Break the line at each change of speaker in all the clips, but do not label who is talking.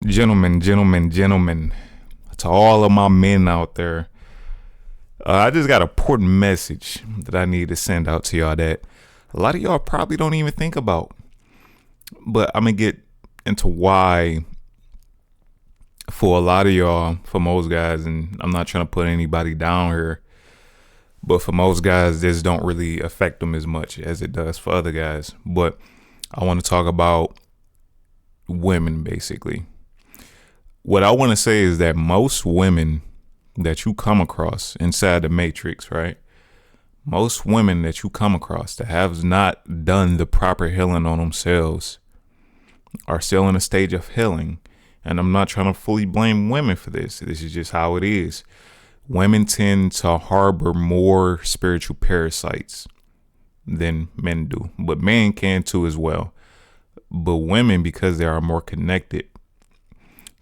Gentlemen, to all of my men out there, I just got an important message that I need to send out to y'all that a lot of y'all probably don't even think about. But I'm going to get into why for a lot of y'all, for most guys, and I'm not trying to put anybody down here, but for most guys, this don't really affect them as much as it does for other guys. But I want to talk about women basically. What I want to say is that most women that you come across inside the matrix, right? Most women that you come across that have not done the proper healing on themselves are still in a stage of healing. And I'm not trying to fully blame women for this. This is just how it is. Women tend to harbor more spiritual parasites than men do, but men can too as well. But women, because they are more connected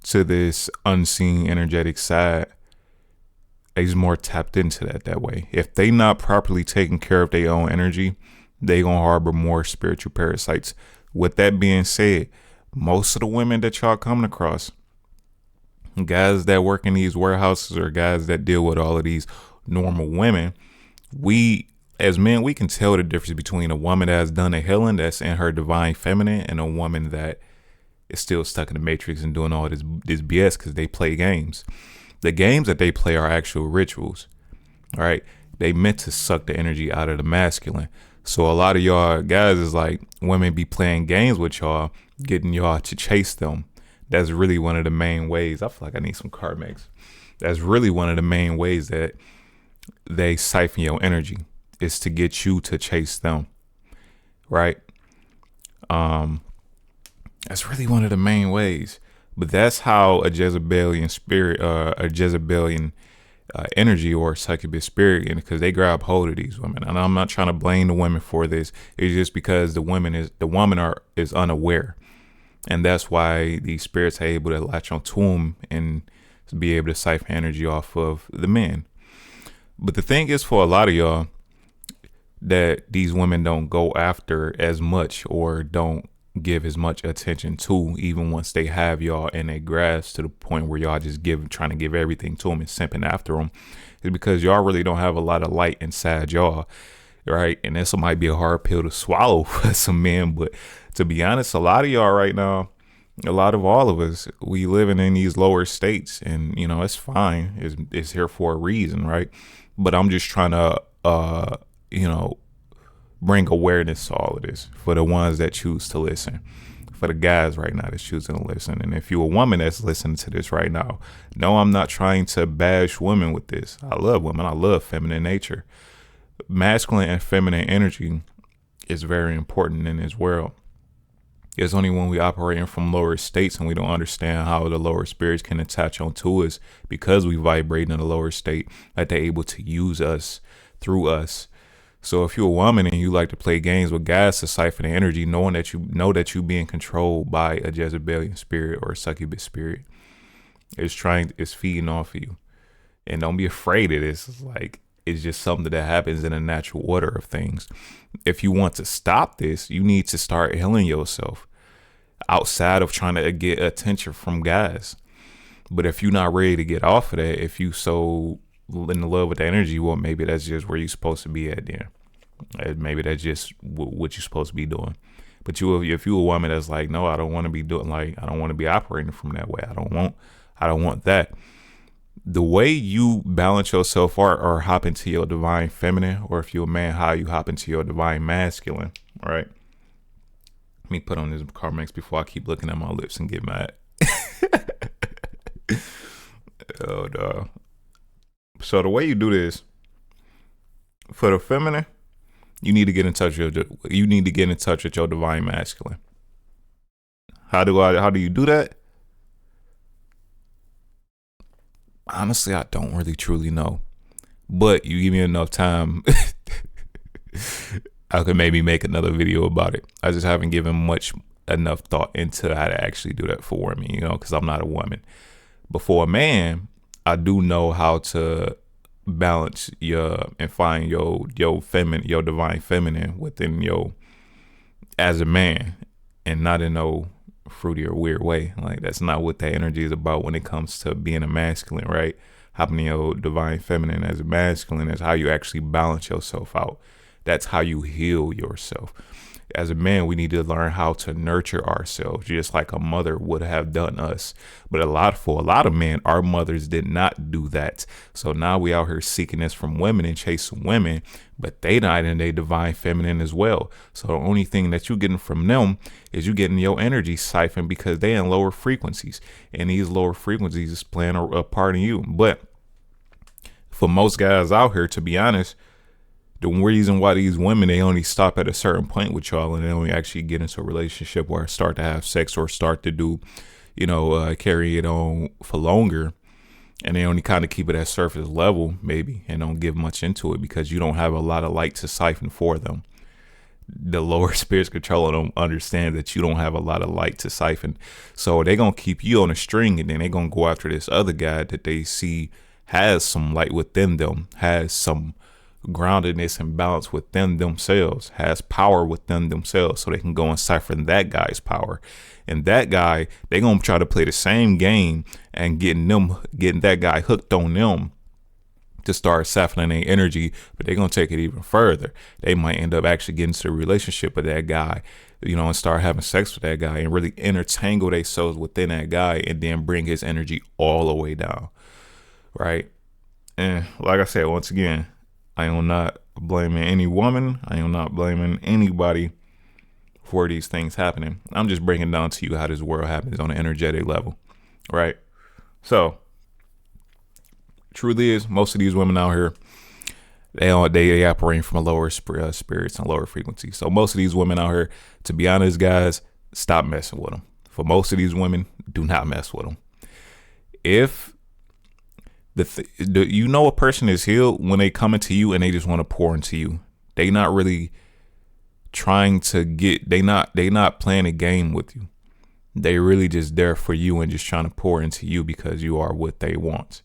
to this unseen energetic side, is more tapped into that way. If they not properly taking care of their own energy, they gonna harbor more spiritual parasites. With that being said, most of the women that y'all coming across, guys that work in these warehouses or guys that deal with all of these normal women, we as men, we can tell the difference between a woman that has done a healing, that's in her divine feminine, and a woman that is still stuck in the matrix and doing all this BS because they play games. The games that they play are actual rituals. All right. They meant to suck the energy out of the masculine. So a lot of y'all guys is like women be playing games with y'all, getting y'all to chase them. That's really one of the main ways. I feel like I need some Carmex. That's really one of the main ways that they siphon your energy, is to get you to chase them. Right. That's really one of the main ways. But that's how a Jezebelian spirit, a Jezebelian energy or succubus spirit, because they grab hold of these women. And I'm not trying to blame the women for this. It's just because the woman is unaware, and that's why these spirits are able to latch onto them and be able to siphon energy off of the men. But the thing is, for a lot of y'all, that these women don't go after as much or don't give as much attention to, even once they have y'all in a grasp to the point where y'all just trying to give everything to them and simping after them, is because y'all really don't have a lot of light inside y'all, right? And this might be a hard pill to swallow for some men, but to be honest, a lot of y'all right now, a lot of all of us, we living in these lower states, and it's fine. It's here for a reason, right? But I'm just trying to bring awareness to all of this for the ones that choose to listen, for the guys right now that's choosing to listen. And if you're a woman that's listening to this right now, no, I'm not trying to bash women with this. I love women. I love feminine nature. Masculine and feminine energy is very important in this world. It's only when we operating from lower states and we don't understand how the lower spirits can attach onto us because we vibrate in a lower state, that they're able to use us through us. So if you're a woman and you like to play games with guys to siphon the energy, knowing that you know that you're being controlled by a Jezebelian spirit or a succubus spirit, it's feeding off of you. And don't be afraid of this. It's just something that happens in a natural order of things. If you want to stop this, you need to start healing yourself outside of trying to get attention from guys. But if you're not ready to get off of that, if you so in love with the energy, well, maybe that's just where you're supposed to be at then. Maybe that's just what you're supposed to be doing. But if you're a woman that's like, no, I don't want to be doing, I don't want to be operating from that way. I don't want that. The way you balance yourself or hop into your divine feminine, or if you're a man, how you hop into your divine masculine. All right. Let me put on this Carmex before I keep looking at my lips and get mad. Oh, no. So the way you do this, for the feminine, you need to get in touch with your divine masculine. How do you do that? Honestly, I don't really truly know. But you give me enough time, I could maybe make another video about it. I just haven't given enough thought into how to actually do that for me, because I'm not a woman. But for a man, I do know how to balance and find your divine feminine within as a man, and not in no fruity or weird way. Like, that's not what that energy is about when it comes to being a masculine, right? Hopping in your divine feminine as a masculine is how you actually balance yourself out. That's how you heal yourself. As a man, we need to learn how to nurture ourselves, just like a mother would have done us. But for a lot of men, our mothers did not do that. So now we out here seeking this from women and chasing women, but they not in their divine feminine as well. So the only thing that you getting from them is you getting your energy siphoned because they in lower frequencies, and these lower frequencies is playing a part in you. But for most guys out here, to be honest, the reason why these women, they only stop at a certain point with y'all and they only actually get into a relationship or start to have sex or start to do, carry it on for longer. And they only kind of keep it at surface level, maybe, and don't give much into it because you don't have a lot of light to siphon for them. The lower spirits controlling them understand that you don't have a lot of light to siphon. So they're going to keep you on a string, and then they're going to go after this other guy that they see has some light within them, has some groundedness and balance within themselves, has power within themselves, so they can go and siphon that guy's power. And that guy, they gonna try to play the same game and getting that guy hooked on them to start siphoning their energy, but they're gonna take it even further. They might end up actually getting into a relationship with that guy, and start having sex with that guy and really intertangle themselves within that guy and then bring his energy all the way down. Right? And like I said, once again, I am not blaming any woman. I am not blaming anybody for these things happening. I'm just bringing down to you how this world happens on an energetic level, right? So, truth is, most of these women out here, they operate from a lower spirits and lower frequency. So most of these women out here, to be honest, guys, stop messing with them. For most of these women, do not mess with them. If a person is healed when they come into you and they just want to pour into you. They not really trying to they not playing a game with you. They really just there for you and just trying to pour into you because you are what they want.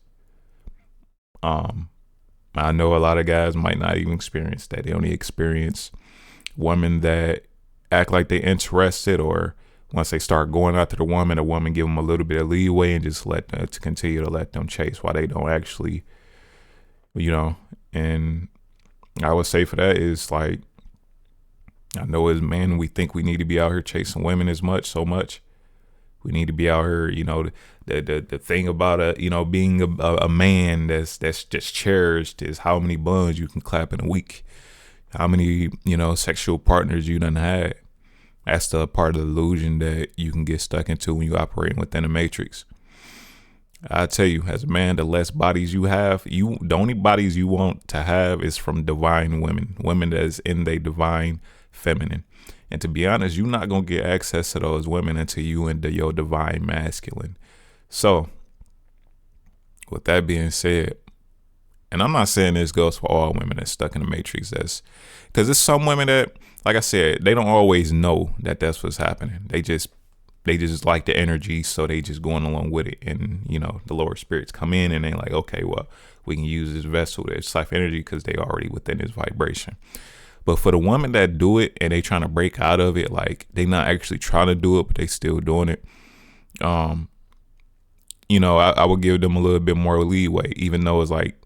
I know a lot of guys might not even experience that. They only experience women that act like they're interested, or once they start going after the woman give them a little bit of leeway and just continue to let them chase while they don't actually, and I would say for that is like, I know as men, we think we need to be out here chasing women so much. We need to be out here, the thing about being a man that's just cherished is how many buns you can clap in a week, how many, sexual partners you done had. That's the part of the illusion that you can get stuck into when you operate within a matrix. I tell you, as a man, the less bodies you have, the only bodies you want to have is from divine women that is in their divine feminine. And to be honest, you're not going to get access to those women until you into your divine masculine. So with that being said, and I'm not saying this goes for all women that's stuck in the matrix, because there's some women that, like I said, they don't always know that that's what's happening. They just like the energy, so they just going along with it. And, the lower spirits come in and they like, okay, well, we can use this vessel to siphon energy because they already within this vibration. But for the women that do it and they trying to break out of it, like they not actually trying to do it, but they still doing it. I would give them a little bit more leeway, even though it's like,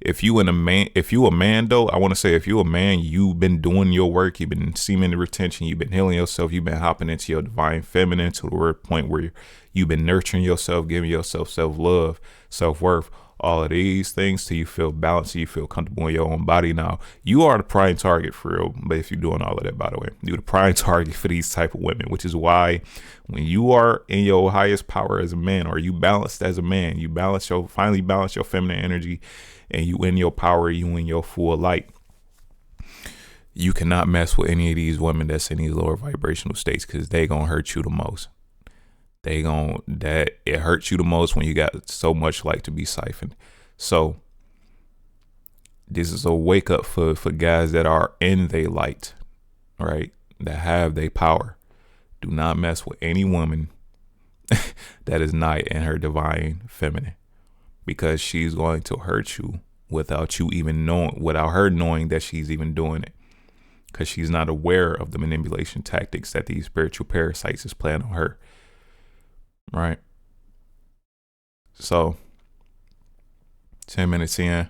if you a man though, I want to say if you a man, you've been doing your work, you've been seeming retention, you've been healing yourself, you've been hopping into your divine feminine to the point where you've been nurturing yourself, giving yourself self-love, self-worth, all of these things till you feel balanced, you feel comfortable in your own body. Now, you are the prime target for real, but if you're doing all of that, by the way, you're the prime target for these type of women, which is why when you are in your highest power as a man, or you balanced as a man, finally balance your feminine energy, and you in your power, you in your full light, you cannot mess with any of these women that's in these lower vibrational states, because they gonna hurt you the most. It hurts you the most when you got so much light to be siphoned. So this is a wake up for guys that are in their light, right? That have their power. Do not mess with any woman that is not in her divine feminine, because she's going to hurt you without her knowing that she's even doing it. because she's not aware of the manipulation tactics that these spiritual parasites is playing on her. Right. So 10 minutes in,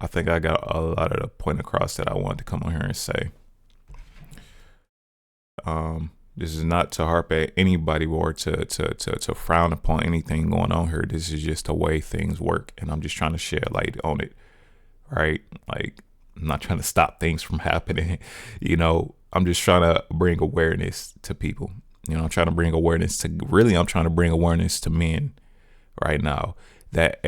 I think I got a lot of the point across that I wanted to come on here and say. This is not to harp at anybody or to frown upon anything going on here. This is just the way things work, and I'm just trying to shed light on it, right? Like, I'm not trying to stop things from happening. I'm just trying to bring awareness to people. I'm trying to bring awareness to I'm trying to bring awareness to men right now that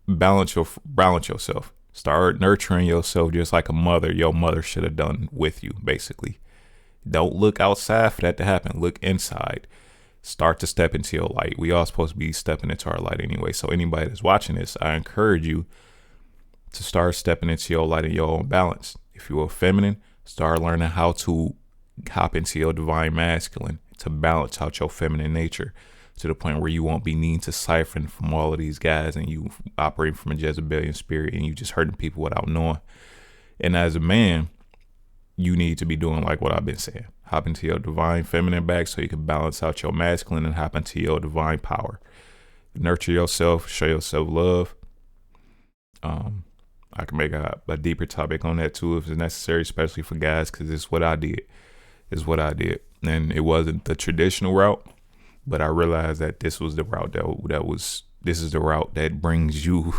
balance yourself. Start nurturing yourself just like your mother should have done with you, basically. Don't look outside for that to happen. Look inside. Start to step into your light. We all supposed to be stepping into our light anyway. So anybody that's watching this, I encourage you to start stepping into your light and your own balance. If you're feminine, start learning how to hop into your divine masculine to balance out your feminine nature to the point where you won't be needing to siphon from all of these guys and you operating from a Jezebelian spirit and you just hurting people without knowing. And as a man, you need to be doing like what I've been saying. Hop into your divine feminine back so you can balance out your masculine and hop into your divine power. Nurture yourself, show yourself love. I can make a deeper topic on that too if it's necessary, especially for guys, because it's what I did. And it wasn't the traditional route, but I realized that this was the route this is the route that brings you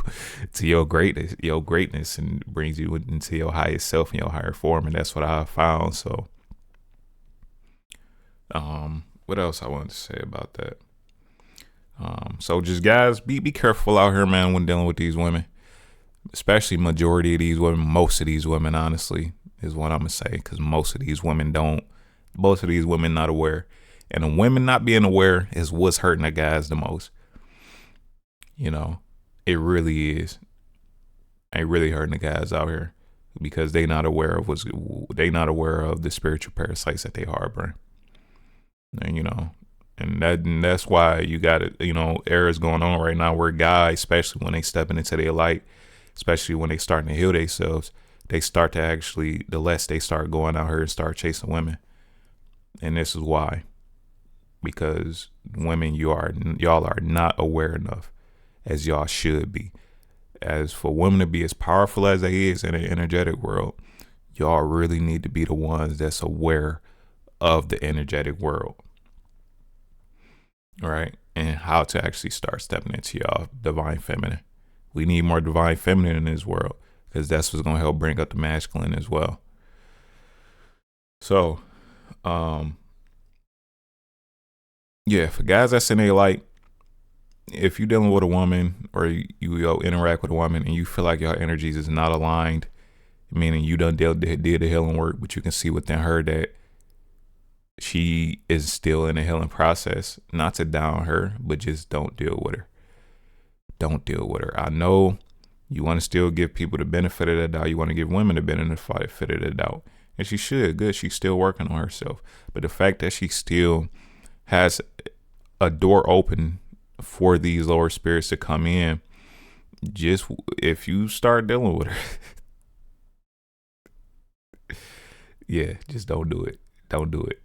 to your greatness and brings you into your highest self and your higher form. And that's what I found. So, what else I wanted to say about that? So just guys, be careful out here, man, when dealing with these women, especially majority of these women, most of these women, honestly, is what I'm gonna say. Because most of these women not aware. And the women not being aware is what's hurting the guys the most. It really is. It really hurting the guys out here because they not aware of the spiritual parasites that they harboring. And that's why you got it. Errors going on right now where guys, especially when they stepping into their light, especially when they starting to heal themselves, they start to actually, the less they start going out here and start chasing women. And this is why. Because women, y'all are not aware enough as y'all should be. As for women to be as powerful as they is in the energetic world, y'all really need to be the ones that's aware of the energetic world. All right. And how to actually start stepping into y'all divine feminine. We need more divine feminine in this world because that's what's going to help bring up the masculine as well. So, yeah, for guys that's in their light, if you're dealing with a woman or you interact with a woman and you feel like your energies is not aligned, meaning you did the healing work, but you can see within her that she is still in the healing process, not to down her, but just don't deal with her. Don't deal with her. I know you want to still give people the benefit of the doubt. You want to give women the benefit of the doubt. And she should. Good. She's still working on herself. But the fact that she still has a door open for these lower spirits to come in, just if you start dealing with her, yeah, just don't do it. Don't do it.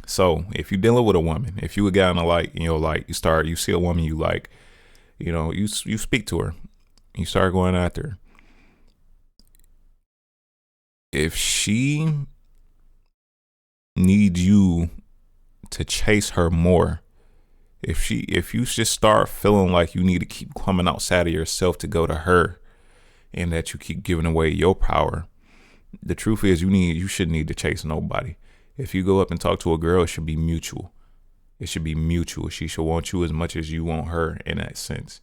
So if you're dealing with a woman, if you a guy in the light, you see a woman you like, you speak to her, you start going after her. If she needs you to chase her more, if you just start feeling like you need to keep coming outside of yourself to go to her, and that you keep giving away your power, the truth is you shouldn't need to chase nobody. If you go up and talk to a girl, it should be mutual. It should be mutual. She should want you as much as you want her in that sense.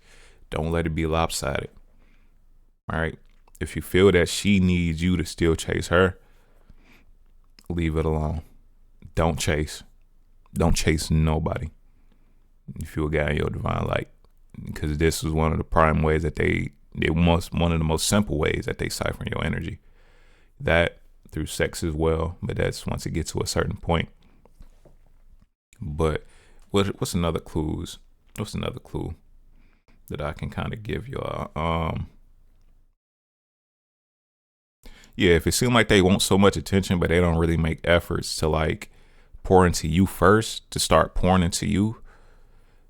Don't let it be lopsided. All right. If you feel that she needs you to still chase her, leave it alone. Don't chase. Don't chase nobody. If you're a guy in your divine light, because this is one of the prime ways that one of the most simple ways that they siphon your energy. That through sex as well, but that's once it gets to a certain point. But what's another clue? What's another clue that I can kind of give y'all? Yeah, if it seems like they want so much attention, but they don't really make efforts to like pour into you first, to start pouring into you,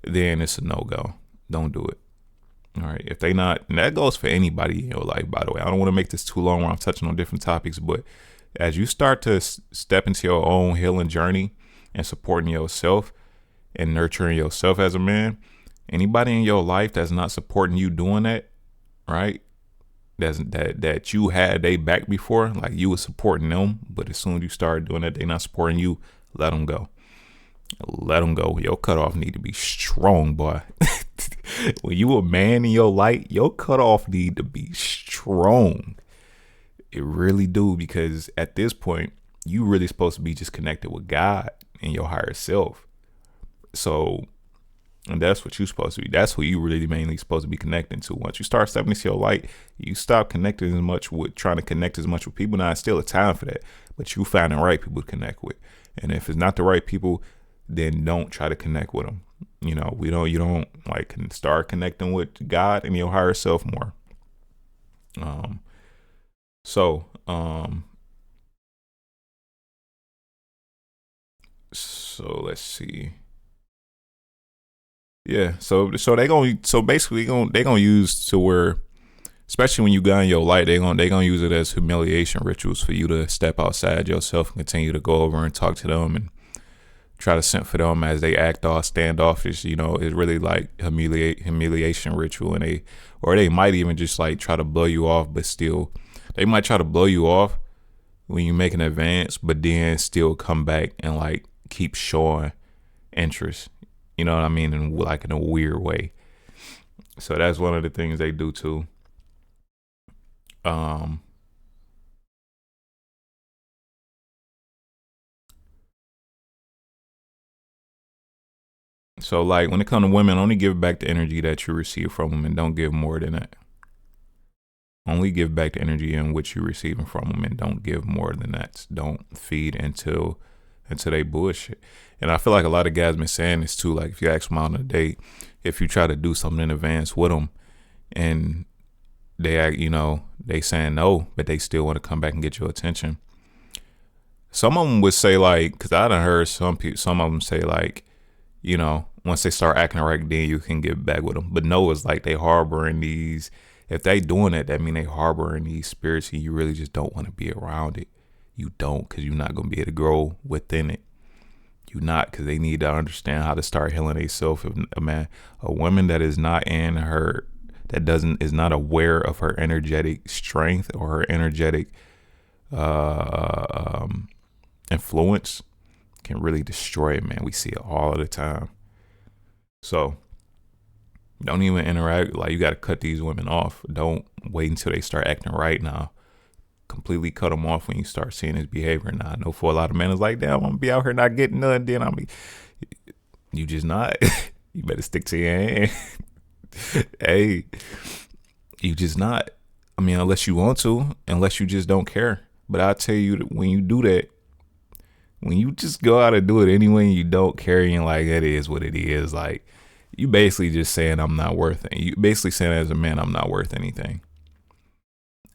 then it's a no go. Don't do it. All right. If they not, and that goes for anybody in your life, by the way. I don't want to make this too long where I'm touching on different topics, but as you start to step into your own healing journey and supporting yourself and nurturing yourself as a man, anybody in your life that's not supporting you doing that, right? That you had they back before, like you was supporting them, but as soon as you start doing that, they not supporting you, let them go. Let them go. Your cutoff need to be strong, boy. When you a man in your light, your cutoff need to be strong. It really do, because at this point, you really supposed to be just connected with God and your higher self. So, and that's what you're supposed to be. That's who you really mainly supposed to be connecting to. Once you start stepping into your light, you stop connecting as much with trying to connect as much with people. Now, it's still a time for that, but you find the right people to connect with. And if it's not the right people, then don't try to connect with them. You don't like can start connecting with God and your higher self more. So let's see. Yeah, so basically they gonna use to where, especially when you got in your light, they gonna use it as humiliation rituals for you to step outside yourself and continue to go over and talk to them and try to send for them as they act all standoffish. It's really like humiliation ritual, and they might even just like try to blow you off, but still they might try to blow you off when you make an advance, but then still come back and like keep showing interest. You know what I mean? And like in a weird way. So that's one of the things they do too. So like when it comes to women, only give back the energy that you receive from them, and don't give more than that. Only give back the energy in which you're receiving from them, and don't give more than that. Don't feed into they bullshit. And I feel like a lot of guys been saying this too. Like if you ask them out on a date, if you try to do something in advance with them, and they act, they saying no, but they still want to come back and get your attention. Some of them would say like, because I done heard some of them say like, once they start acting right, then you can get back with them. But no, it's like they harboring these. If they doing it, that mean they harboring these spirits, and you really just don't want to be around it. You don't, because you're not gonna be able to grow within it. You not, because they need to understand how to start healing themselves. If a woman that is not in her, is not aware of her energetic strength or her energetic influence, can really destroy it, man. We see it all the time. So don't even interact. Like, you got to cut these women off. Don't wait until they start acting right now. Completely cut them off when you start seeing this behavior. Now, I know for a lot of men, it's like, damn, I'm gonna be out here not getting none. Then you just not. You better stick to your hand. Hey, you just not. I mean, unless you want to, unless you just don't care. But I tell you that when you do that, when you just go out and do it anyway, and you don't care, and like, that is what it is. Like, you basically just saying I'm not worth it. You basically saying as a man, I'm not worth anything.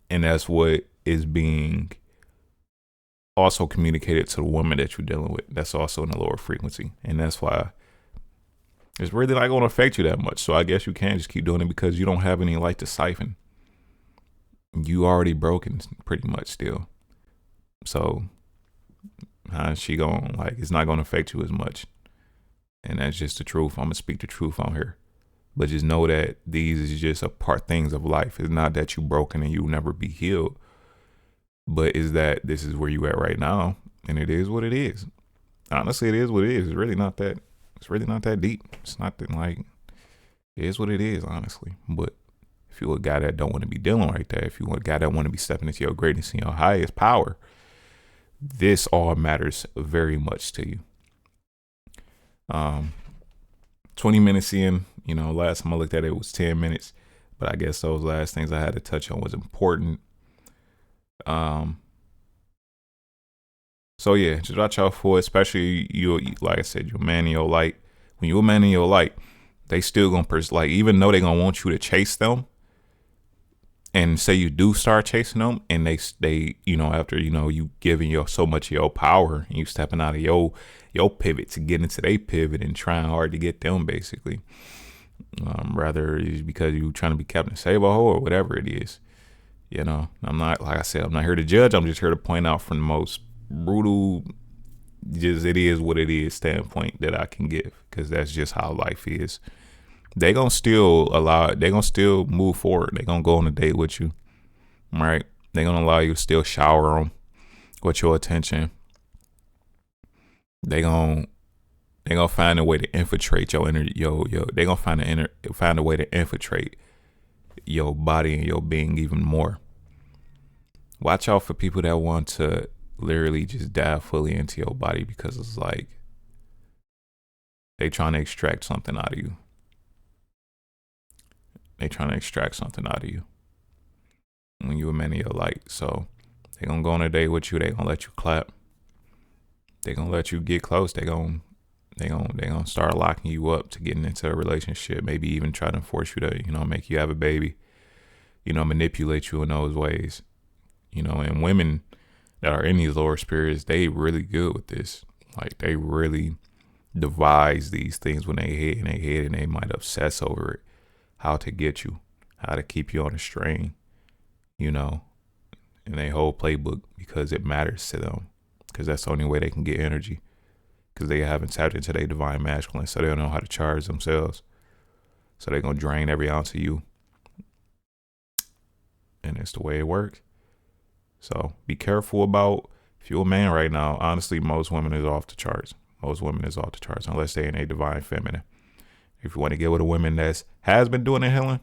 And that's what is being also communicated to the woman that you're dealing with. That's also in a lower frequency. And that's why it's really not going to affect you that much. So I guess you can just keep doing it because you don't have any light to siphon. You already broken pretty much still. So she going like, it's not going to affect you as much. And that's just the truth. I'm going to speak the truth on here. But just know that these is just a part things of life. It's not that you broken and you'll never be healed. But is that this is where you at right now. And it is what it is. Honestly, it is what it is. It's really not that deep. It's not that, like, it is what it is, honestly. But if you're a guy that don't want to be dealing like that, if you're a guy that want to be stepping into your greatness and your highest power, this all matters very much to you. 20 minutes in, last time I looked at it was 10 minutes, but I guess those last things I had to touch on was important. So yeah, just watch out for it, especially you, like I said, you're a man in your light. When you're a man in your light, they still gonna like, even though they gonna want you to chase them, And say you do start chasing them, and they after you giving your so much of your power, and you stepping out of your pivot to get into their pivot and trying hard to get them, basically, rather is because you trying to be Captain Sabo or whatever it is. I'm not, like I said, I'm not here to judge. I'm just here to point out from the most brutal, just it is what it is standpoint that I can give, because that's just how life is. They gonna still move forward. They gonna go on a date with you, right? They gonna allow you to still shower them with your attention. They gonna find a way to infiltrate your energy. They gonna find a way to infiltrate your body and your being even more. Watch out for people that want to literally just dive fully into your body, because it's like they trying to extract something out of you. When you a man of your light. So they gonna go on a date with you. They gonna let you clap. They gonna let you get close. They gonna start locking you up to getting into a relationship. Maybe even try to force you to make you have a baby. Manipulate you in those ways. And women that are in these lower spirits, they really good with this. Like, they really devise these things when they hit in their head, and they might obsess over it. How to get you, how to keep you on a string, in their whole playbook, because it matters to them, because that's the only way they can get energy, because they haven't tapped into their divine masculine, so they don't know how to charge themselves. So they're going to drain every ounce of you. And it's the way it works. So be careful about, if you're a man right now, honestly, most women is off the charts. Unless they're in a divine feminine. If you want to get with a woman that has been doing the healing,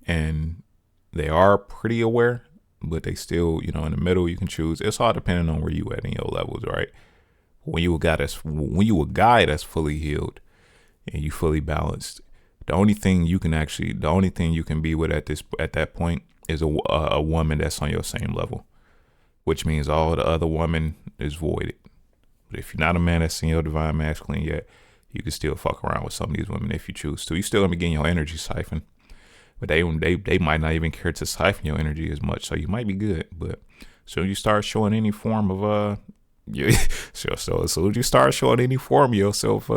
and they are pretty aware, but they still, in the middle, you can choose. It's all depending on where you at in your levels, right? When you a guy that's fully healed and you fully balanced, the only thing you can be with at that point is a woman that's on your same level, which means all the other women is voided. But if you're not a man that's in your divine masculine yet, you can still fuck around with some of these women if you choose to. You still gonna be getting your energy siphoned, but they might not even care to siphon your energy as much. So you might be good, but so you start showing any form of so as soon as you start showing any form of yourself,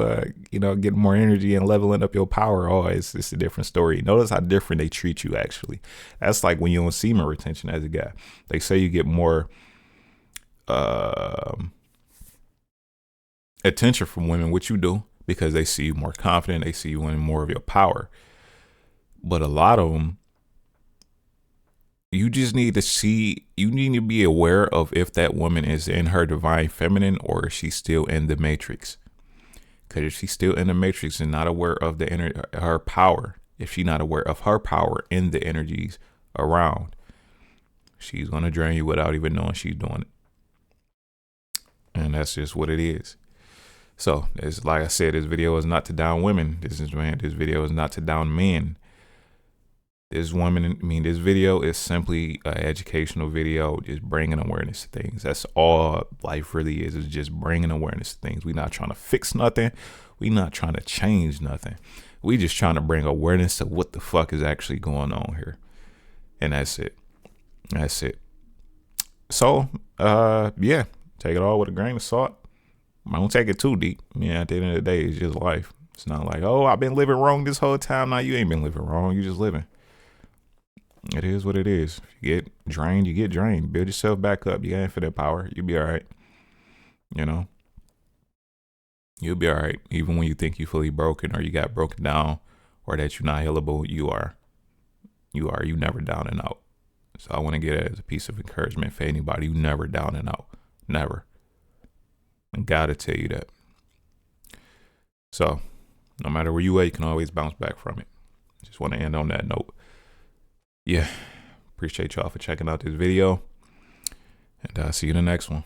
getting more energy and leveling up your power, it's a different story. Notice how different they treat you. Actually, that's like when you're on semen retention as a guy. They say you get more attention from women, which you do, because they see you more confident. They see you in more of your power. But a lot of them, you need to be aware of if that woman is in her divine feminine or is she still in the matrix. Because if she's still in the matrix and not aware of her power, if she's not aware of her power in the energies around, she's going to drain you without even knowing she's doing it. And that's just what it is. So, it's like I said, this video is not to down women. This video is not to down men. This video is simply an educational video, just bringing awareness to things. That's all life really is just bringing awareness to things. We're not trying to fix nothing. We're not trying to change nothing. We just trying to bring awareness to what the fuck is actually going on here. And that's it. So, take it all with a grain of salt. I don't take it too deep. At the end of the day, it's just life. It's not like, I've been living wrong this whole time. Now you ain't been living wrong. You just living. It is what it is. If you get drained, you get drained. Build yourself back up. You got infinite power. You'll be all right. You'll be all right. Even when you think you're fully broken or you got broken down or that you're not healable, you are. You never down and out. So I want to get it as a piece of encouragement for anybody. You never down and out. Never. And God will tell you that. So no matter where you are, you can always bounce back from it. Just want to end on that note. Yeah. Appreciate y'all for checking out this video. And I'll see you in the next one.